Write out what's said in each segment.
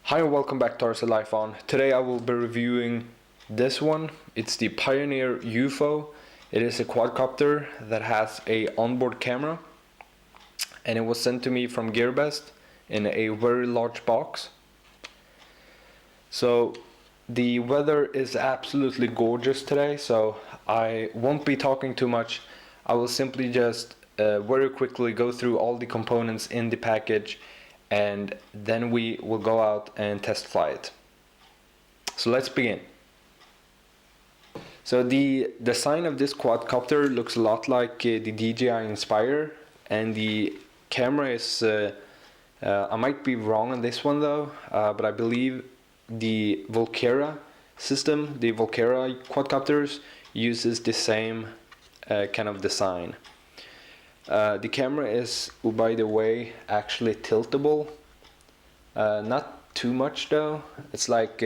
Hi and welcome back to RCLifeOn. Today I will be reviewing this one. It's the Pioneer UFO. It is a quadcopter that has a onboard camera, and it was sent to me from GearBest in a very large box. So the weather is absolutely gorgeous today, so I won't be talking too much. I will simply just very quickly go through all the components in the package, and then we will go out and test fly it. So let's begin. So the design of this quadcopter looks a lot like the DJI Inspire, and the camera is, I might be wrong on this one though, but I believe the Volquera system, the Volquera quadcopters, uses the same kind of design. The camera is, by the way, actually tiltable. Not too much though. It's like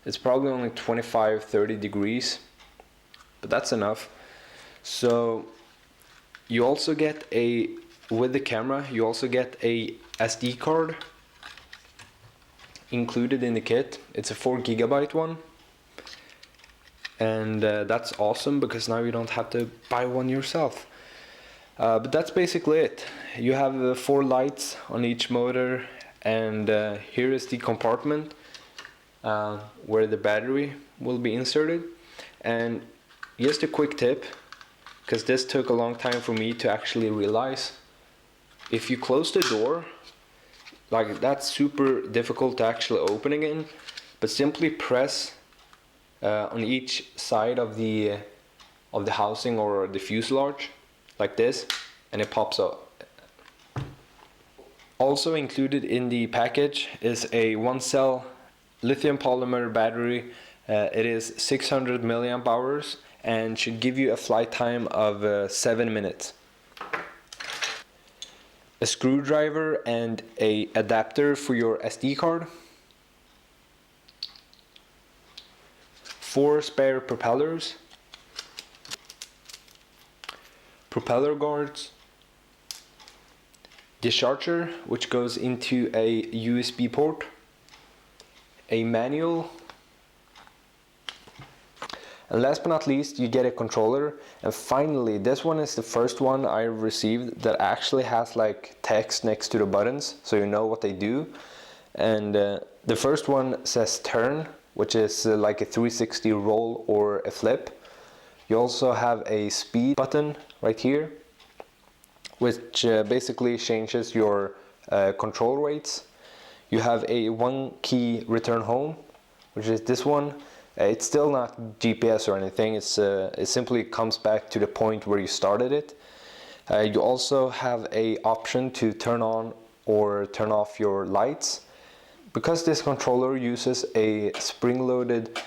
it's probably only 25-30 degrees, but that's enough. So you also get with the camera you also get a SD card included in the kit. It's a 4 GB one, and that's awesome because now you don't have to buy one yourself. But that's basically it. You have 4 lights on each motor, and here is the compartment where the battery will be inserted. And just a quick tip, because this took a long time for me to actually realize: if you close the door, like, that's super difficult to actually open again, but simply press on each side of the housing or the fuselage like this, and it pops up. Also included in the package is a 1-cell lithium polymer battery. It is 600 milliamp hours and should give you a flight time of 7 minutes. A screwdriver and a adapter for your SD card. 4 spare propellers. Propeller guards, the charger, which goes into a USB port, a manual, and last but not least you get a controller. And finally, this one is the first one I received that actually has like text next to the buttons, so you know what they do. And the first one says turn, which is like a 360 roll or a flip. You also have a speed button right here, which basically changes your control rates. You have a 1-key return home, which is this one. It's still not GPS or anything. It simply comes back to the point where you started it. You also have a option to turn on or turn off your lights. Because this controller uses a spring-loaded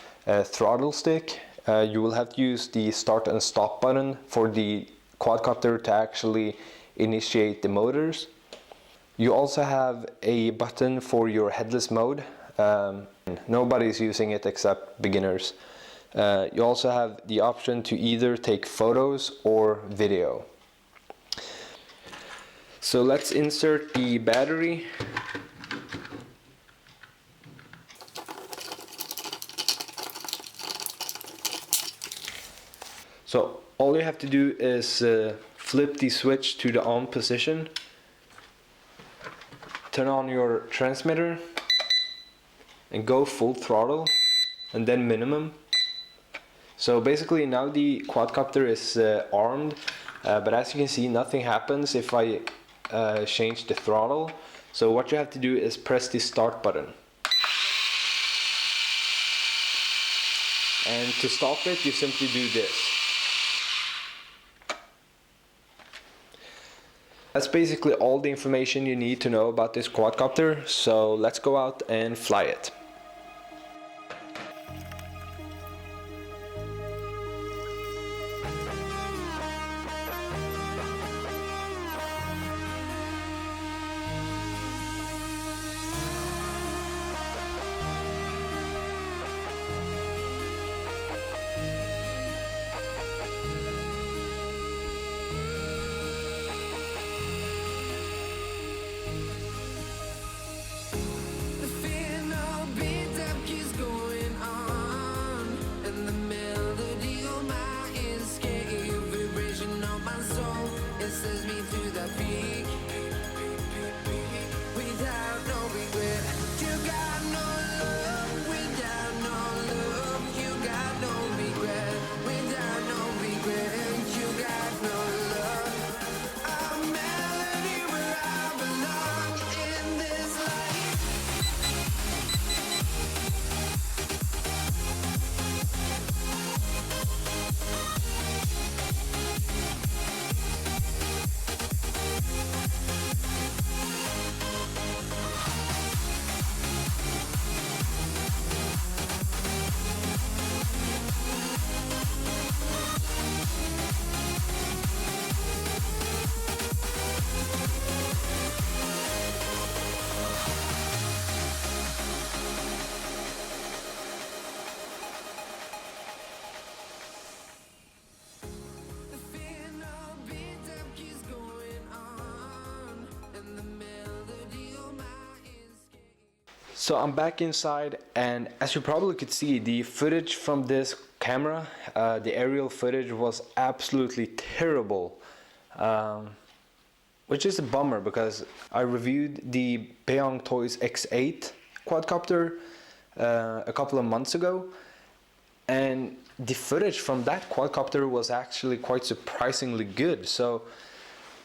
throttle stick, you will have to use the start and stop button for the quadcopter to actually initiate the motors. You also have a button for your headless mode. Nobody's using it except beginners. You also have the option to either take photos or video. So let's insert the battery. So all you have to do is flip the switch to the on position, turn on your transmitter, and go full throttle, and then minimum. So basically now the quadcopter is armed, but as you can see, nothing happens if I change the throttle. So what you have to do is press the start button. And to stop it, you simply do this. That's basically all the information you need to know about this quadcopter, so let's go out and fly it. The chases me to the peak without no regret. You got no love without no love. You got no regret without no regret. You got no love. A melody where I belong in this life. The final beat up keeps going on, and the melody of my escape. So I'm back inside, and as you probably could see, the footage from this camera, the aerial footage, was absolutely terrible, which is a bummer because I reviewed the Beyond Toys X8 quadcopter a couple of months ago, and the footage from that quadcopter was actually quite surprisingly good. So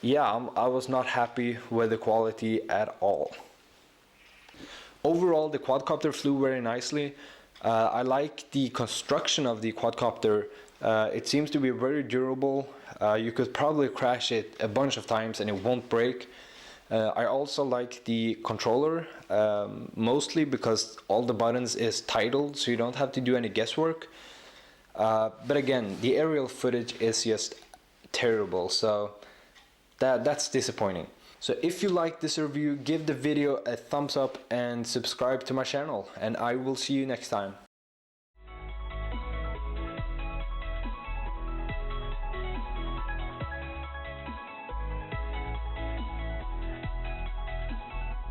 yeah, I was not happy with the quality at all. Overall, the quadcopter flew very nicely. I like the construction of the quadcopter. It seems to be very durable. You could probably crash it a bunch of times and it won't break. I also like the controller, mostly because all the buttons is titled, so you don't have to do any guesswork. But again, the aerial footage is just terrible, so that's disappointing. So if you like this review, give the video a thumbs up and subscribe to my channel, and I will see you next time.